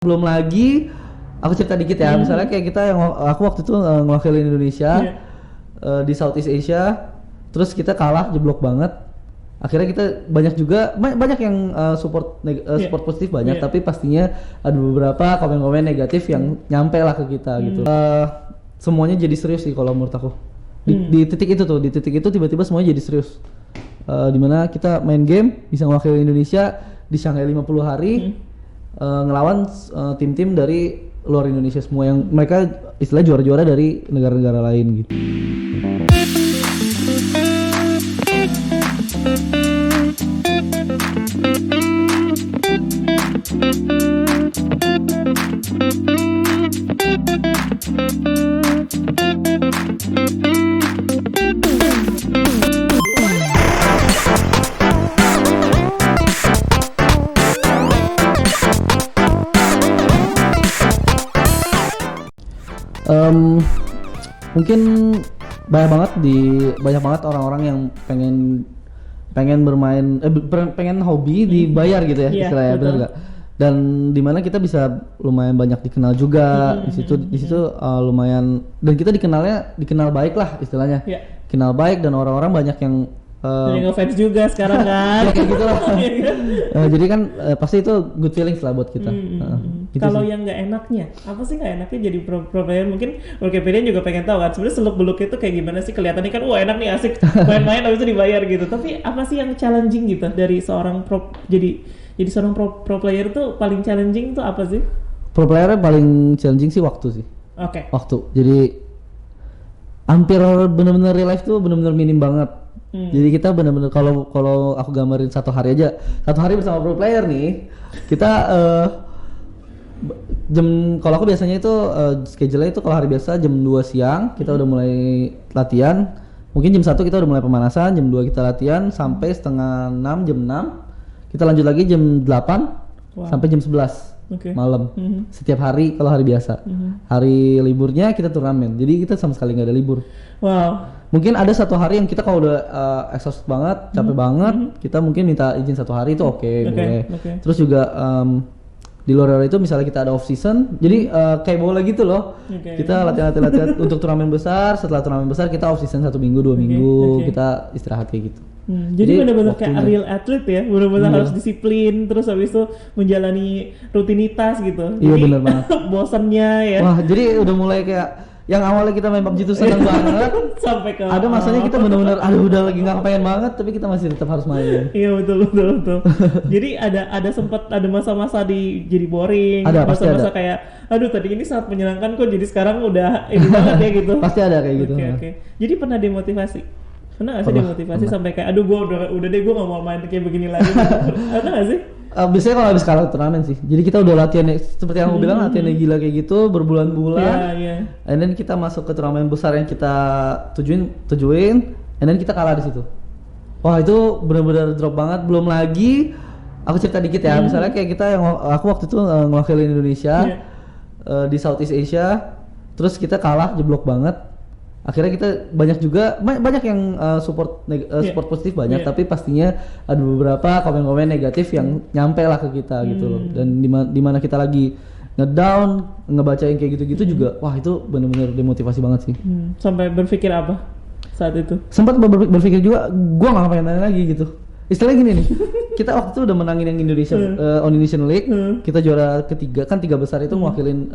Belum lagi aku cerita dikit ya, misalnya kayak kita yang aku waktu itu ngewakilin Indonesia di Southeast Asia, terus kita kalah jeblok banget. Akhirnya kita banyak juga banyak yang support positif banyak, tapi pastinya ada beberapa komen-komen negatif yang nyampe lah ke kita gitu. Semuanya jadi serius sih kalau menurut aku. Di titik itu tiba-tiba semuanya jadi serius. Dimana kita main game bisa ngewakilin Indonesia di Shanghai 50 hari. Ngelawan tim-tim dari luar Indonesia semua yang mereka istilah juara-juara dari negara-negara lain gitu. Mungkin banyak banget orang-orang yang pengen bermain pengen hobi dibayar gitu ya, istilahnya, benar nggak? Dan dimana kita bisa lumayan banyak dikenal juga di situ lumayan, dan kita dikenal baik lah istilahnya, kenal baik, dan orang-orang banyak yang jadi ngefans juga sekarang kan. Ya kayak gitu lah. Jadi kan pasti itu good feelings lah buat kita. Gitu. Kalau yang nggak enaknya, apa sih nggak enaknya jadi pro player? Mungkin Wikipedia juga pengen tahu kan. Sebenarnya seluk beluknya itu kayak gimana sih? Kelihatannya kan wah enak nih, asik main-main habis itu dibayar gitu. Tapi apa sih yang challenging gitu dari seorang jadi seorang pro player tuh paling challenging tuh apa sih? Pro player paling challenging sih waktu sih. Oke. Waktu. Jadi hampir benar-benar real life tuh benar-benar minim banget. Jadi kita benar-benar kalau aku gambarin satu hari bersama pro player nih, kita kalau aku biasanya itu schedule-nya itu kalau hari biasa jam 2 siang kita udah mulai latihan. Mungkin jam 1 kita udah mulai pemanasan, jam 2 kita latihan sampai setengah 6, jam 6 kita lanjut lagi jam 8 sampai jam 11 malam. Setiap hari kalau hari biasa. Hari liburnya kita turnamen. Jadi kita sama sekali nggak ada libur. Wow. Mungkin ada satu hari yang kita kalau udah exhaust banget, capek banget, kita mungkin minta izin satu hari itu boleh. Terus juga di luar itu misalnya kita ada off season, jadi kayak bola gitu loh. Kita latihan untuk turnamen besar. Setelah turnamen besar kita off season 1 minggu 2 minggu, kita istirahat kayak gitu. Jadi benar-benar kayak real atlet ya, benar-benar harus disiplin, terus habis itu menjalani rutinitas gitu. Iya benar banget. Bosannya ya. Wah, jadi udah mulai kayak yang awalnya kita main PUBG itu senang banget, sampai ke ada masanya kita benar-benar udah lagi nggak kepengen banget, tapi kita masih tetap harus main. Iya betul. Jadi ada sempat ada masa-masa jadi boring, masa-masa kayak aduh tadi ini sangat menyenangkan kok, jadi sekarang udah ini banget ya gitu. Pasti ada kayak gitu. Oke. Jadi pernah demotivasi? Pernah nggak sih demotivasi sampai kayak aduh gue udah deh gue nggak mau main kayak begini lagi? Pernah nggak sih? Biasanya kalau habis kalah turnamen sih. Jadi kita udah latihan seperti yang aku bilang, latihannya gila kayak gitu berbulan-bulan. And then kita masuk ke turnamen besar yang kita tujuin, and then kita kalah di situ. Wah, itu benar-benar drop banget. Belum lagi aku cerita dikit ya, misalnya kayak kita yang aku waktu itu ngewakilin Indonesia di Southeast Asia, terus kita kalah jeblok banget. Akhirnya kita banyak yang support positif banyak, tapi pastinya ada beberapa komen-komen negatif yang nyampe lah ke kita gitu loh. Dan dimana kita lagi ngedown, ngebacain kayak gitu-gitu juga, wah itu benar-benar demotivasi banget sih. Sampai berpikir apa saat itu? Sempat berpikir juga, gua nggak ngapain lagi gitu. Istilahnya gini nih, kita waktu itu udah menangin yang Indonesia Indonesian League, kita juara ketiga, kan 3 besar itu mewakilin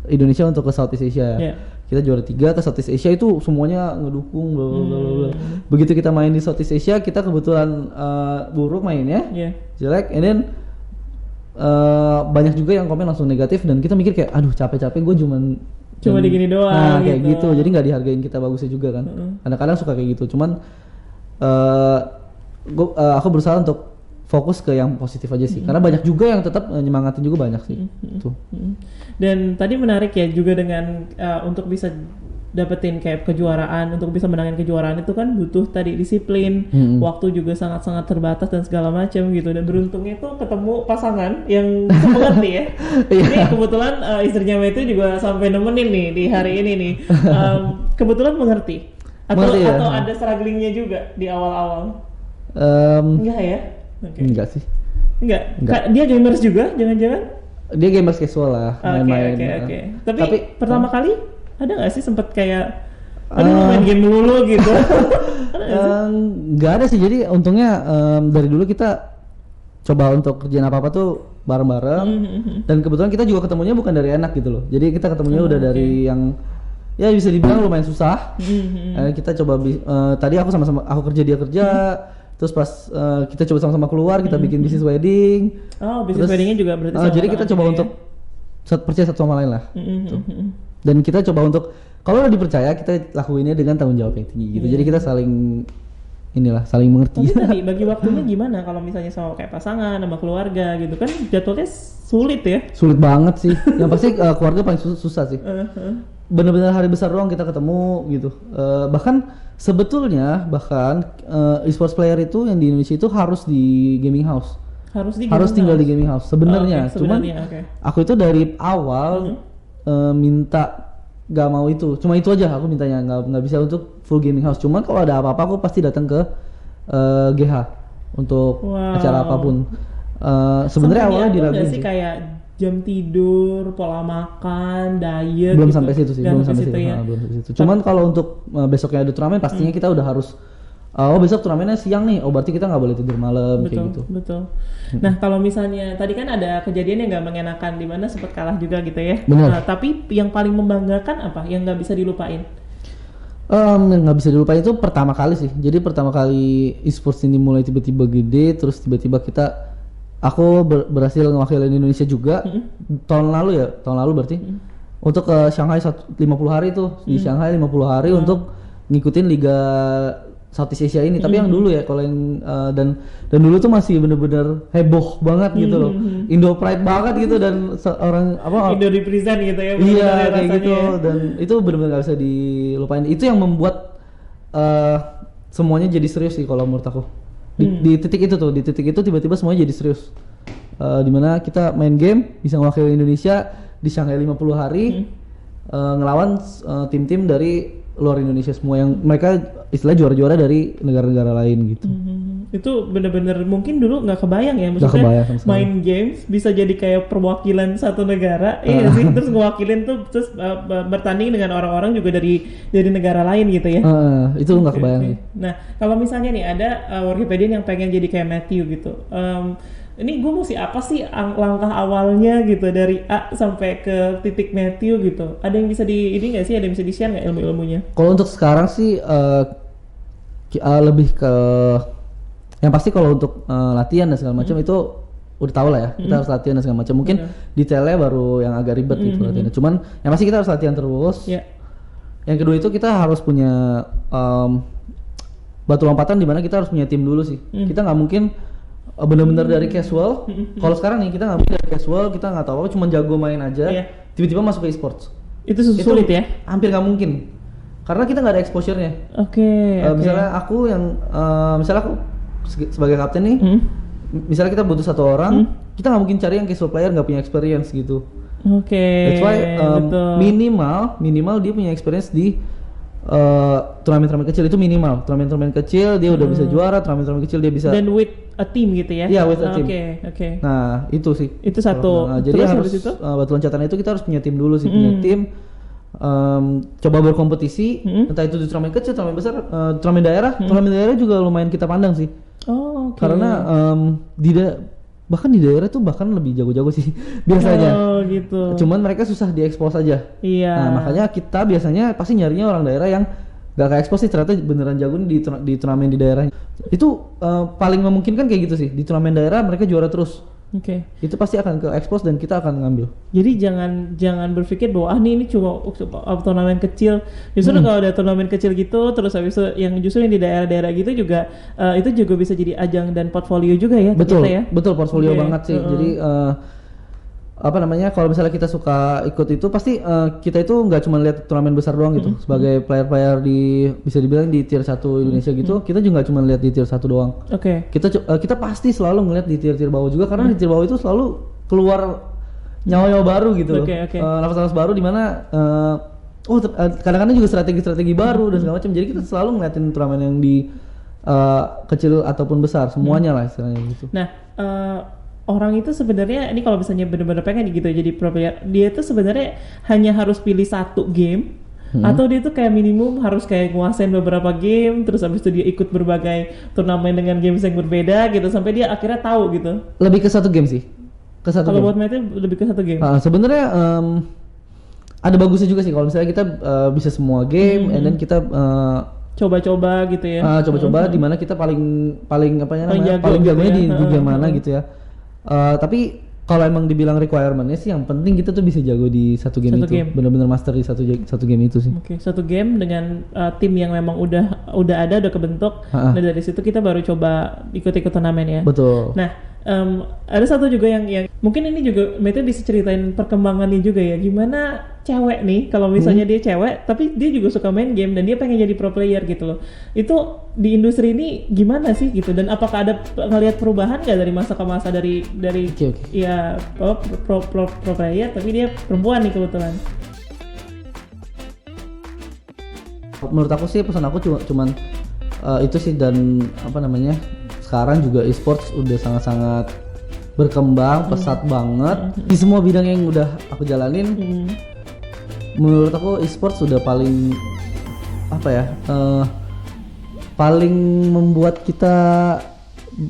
Indonesia untuk ke Southeast Asia. Kita juara 3 ke Southeast Asia, itu semuanya ngedukung bla bla bla. Begitu kita main di Southeast Asia, kita kebetulan buruk mainnya, jelek, and then banyak juga yang komen langsung negatif, dan kita mikir kayak aduh capek-capek gue cuma digini doang. Nah kayak gitu, jadi nggak dihargain kita bagusnya juga kan. Kadang-kadang suka kayak gitu, cuman aku berusaha untuk fokus ke yang positif aja sih, karena banyak juga yang tetap nyemangatin juga, banyak sih. Dan tadi menarik ya juga dengan untuk bisa dapetin kayak kejuaraan, untuk bisa menangin kejuaraan itu kan butuh tadi disiplin, waktu juga sangat-sangat terbatas dan segala macam gitu. Dan beruntungnya tuh ketemu pasangan yang mengerti ya. Ini kebetulan istrinya itu juga sampai nemenin nih di hari ini nih. Kebetulan mengerti atau ada strugglingnya juga di awal-awal? Enggak ya? Enggak sih. Enggak. Dia gamers juga, jangan-jangan? Dia gamers casual lah, main-main. Oke. Tapi pertama kali ada nggak sih sempet kayak main game dulu gitu? Nggak ada sih. Jadi untungnya dari dulu kita coba untuk kerjaan apa tuh bareng-bareng. Dan kebetulan kita juga ketemunya bukan dari enak gitu loh. Jadi kita ketemunya udah dari yang ya bisa dibilang lumayan susah. Kita coba tadi aku sama-sama aku kerja dia kerja. Terus pas kita coba sama-sama keluar, kita bikin bisnis wedding. Bisnis weddingnya juga berarti sama. Jadi kita coba untuk percaya satu sama lain lah. Dan kita coba untuk kalau udah dipercaya kita lakuinnya dengan tanggung jawab yang tinggi gitu. Jadi kita saling mengerti. Tapi tadi bagi waktunya gimana kalau misalnya sama kayak pasangan, sama keluarga gitu kan jadwalnya sulit ya? Sulit banget sih. Yang pasti keluarga paling susah sih. Bener-bener hari besar doang kita ketemu gitu. Bahkan sebetulnya e-sports player itu yang di Indonesia itu harus di gaming house. Harus tinggal di gaming house sebenarnya. Cuman aku itu dari awal minta gak mau itu. Cuma itu aja aku mintanya, nggak bisa untuk full gaming house. Cuman kalau ada apa-apa aku pasti datang ke GH untuk acara apapun. Sebenarnya awalnya diraguin sih kayak jam tidur, pola makan, diet. Belum gitu. sampai situ sih, belum sampai situ. Belum sampai situ. Cuman kalau untuk besoknya ada turnamen pastinya kita udah harus besok turnamennya siang nih, berarti kita nggak boleh tidur malam kayak gitu. Betul. Nah kalau misalnya tadi kan ada kejadian yang nggak mengenakan di mana sempat kalah juga gitu ya. Benar. Tapi yang paling membanggakan apa? Yang nggak bisa dilupain? Nggak bisa dilupain itu pertama kali sih. Jadi pertama kali e-sports ini mulai tiba-tiba gede, terus tiba-tiba aku berhasil ngewakilin Indonesia juga tahun lalu berarti untuk ke Shanghai 50 hari itu di Shanghai 50 hari untuk ngikutin Liga Southeast Asia ini. Tapi yang dulu ya, kalau yang dan dulu tuh masih bener-bener heboh banget gitu loh, Indo Pride banget gitu, dan seorang Indo represent gitu ya. Iya kayak gitu ya. Dan itu bener-bener gak bisa dilupain. Itu yang membuat semuanya jadi serius sih kalau menurut aku. Di titik itu tiba-tiba semuanya jadi serius. Dimana kita main game bisa mewakili Indonesia di Shanghai 50 hari ngelawan tim-tim dari luar Indonesia semua yang mereka istilah juara-juara dari negara-negara lain gitu. Itu bener-bener mungkin dulu nggak kebayang ya, maksudnya kebayang main games bisa jadi kayak perwakilan satu negara, iya sih, terus ngewakilin tuh terus bertanding dengan orang-orang juga dari negara lain gitu ya. Itu nggak kebayang sih. Nah kalau misalnya nih ada Warkipedian yang pengen jadi kayak Matthew gitu, ini gue mesti apa sih langkah awalnya gitu dari A sampai ke titik Matthew gitu? Ada yang bisa nggak sih? Ada yang bisa di-share nggak ilmu-ilmunya? Kalau untuk sekarang sih lebih ke yang pasti kalau untuk latihan dan segala macam itu udah tau lah ya, kita harus latihan dan segala macam. Mungkin detailnya baru yang agak ribet gitu latihannya. Cuman yang pasti kita harus latihan terus. Yang kedua itu kita harus punya batu lompatan di mana kita harus punya tim dulu sih. Kita nggak mungkin bener-bener dari casual. Kalau sekarang nih kita nggak mungkin dari casual, kita nggak tahu apa, cuma jago main aja, tiba-tiba masuk ke e-sports. Itu sulit ya? Hampir nggak mungkin, karena kita nggak ada exposure-nya. Misalnya aku sebagai kapten nih, misalnya kita butuh satu orang, kita nggak mungkin cari yang casual player nggak punya experience gitu. That's why minimal dia punya experience di turnamen-turnamen kecil itu minimal. Turnamen-turnamen kecil dia udah bisa juara, turnamen-turnamen kecil dia bisa. Dan with a team gitu ya? Iya, with a team. Nah itu sih. Itu satu. Jadi harus batu loncatan itu kita harus punya tim dulu sih, punya tim. Coba berkompetisi, entah itu di turnamen kecil, turnamen besar, turnamen daerah juga lumayan kita pandang sih. Karena bahkan di daerah tuh bahkan lebih jago-jago sih biasanya. Gitu. Cuman mereka susah diekspos aja. Iya. Nah makanya kita biasanya pasti nyarinya orang daerah yang gak ke-expose sih, ternyata beneran jago di turnamen di daerah. Itu paling memungkinkan kayak gitu sih, di turnamen daerah mereka juara terus. Itu pasti akan ke-expose dan kita akan ngambil. Jadi jangan berpikir bahwa ini cuma turnamen kecil. Justru kalau ada turnamen kecil gitu, terus habis itu yang justru yang di daerah-daerah gitu juga itu juga bisa jadi ajang dan portfolio juga ya. Betul, ya? Betul portfolio banget sih. Jadi kalau misalnya kita suka ikut itu pasti kita itu nggak cuma lihat turnamen besar doang gitu. Sebagai player-player bisa dibilang di tier 1 Indonesia gitu, kita juga nggak cuma lihat di tier 1 doang. Kita pasti selalu ngeliat di tier-tier bawah juga, karena di tier bawah itu selalu keluar nyawa-nyawa baru gitu loh. Nafas-nafas baru di mana kadang-kadang juga strategi-strategi baru dan segala macam. Jadi kita selalu ngeliatin turnamen yang di kecil ataupun besar, semuanya lah istilahnya gitu. Nah, orang itu sebenarnya ini kalau misalnya benar-benar pengen gitu jadi pro player, dia itu sebenarnya hanya harus pilih satu game atau dia tuh kayak minimum harus kayak nguasain beberapa game, terus habis itu dia ikut berbagai turnamen dengan games yang berbeda gitu sampai dia akhirnya tahu gitu. Lebih ke satu game sih. Ke satu Kalau game. buat Mete lebih ke satu game. Sebenarnya ada bagusnya juga sih kalau misalnya kita bisa semua game, and then kita coba-coba gitu ya. Coba-coba di mana kita paling apa namanya paling gitu jagonya ya. di game mana gitu ya. Tapi kalau emang dibilang requirementnya sih yang penting kita tuh bisa jago di satu game itu, benar-benar master di satu game itu sih. Oke, satu game dengan tim yang memang udah ada, udah kebentuk. Dan dari situ kita baru coba ikut-ikut turnamen ya. Betul. Nah, ada satu juga yang mungkin ini juga Mete bisa ceritain perkembangannya juga ya. Gimana cewek nih kalau misalnya dia cewek tapi dia juga suka main game dan dia pengen jadi pro player gitu loh. Itu di industri ini gimana sih gitu, dan apakah ada ngelihat perubahan nggak dari masa ke masa dari ya pro player tapi dia perempuan nih kebetulan. Menurut aku sih pesan aku cuman itu sih, dan apa namanya sekarang juga e-sports udah sangat-sangat berkembang pesat banget di semua bidang yang udah aku jalanin. Menurut aku e-sports sudah paling apa ya, paling membuat kita,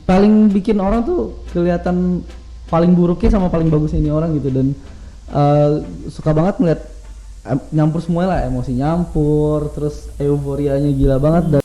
paling bikin orang tuh kelihatan paling buruknya sama paling bagusnya ini orang gitu, dan suka banget melihat nyampur semuanya lah, emosi nyampur, terus euforianya gila banget,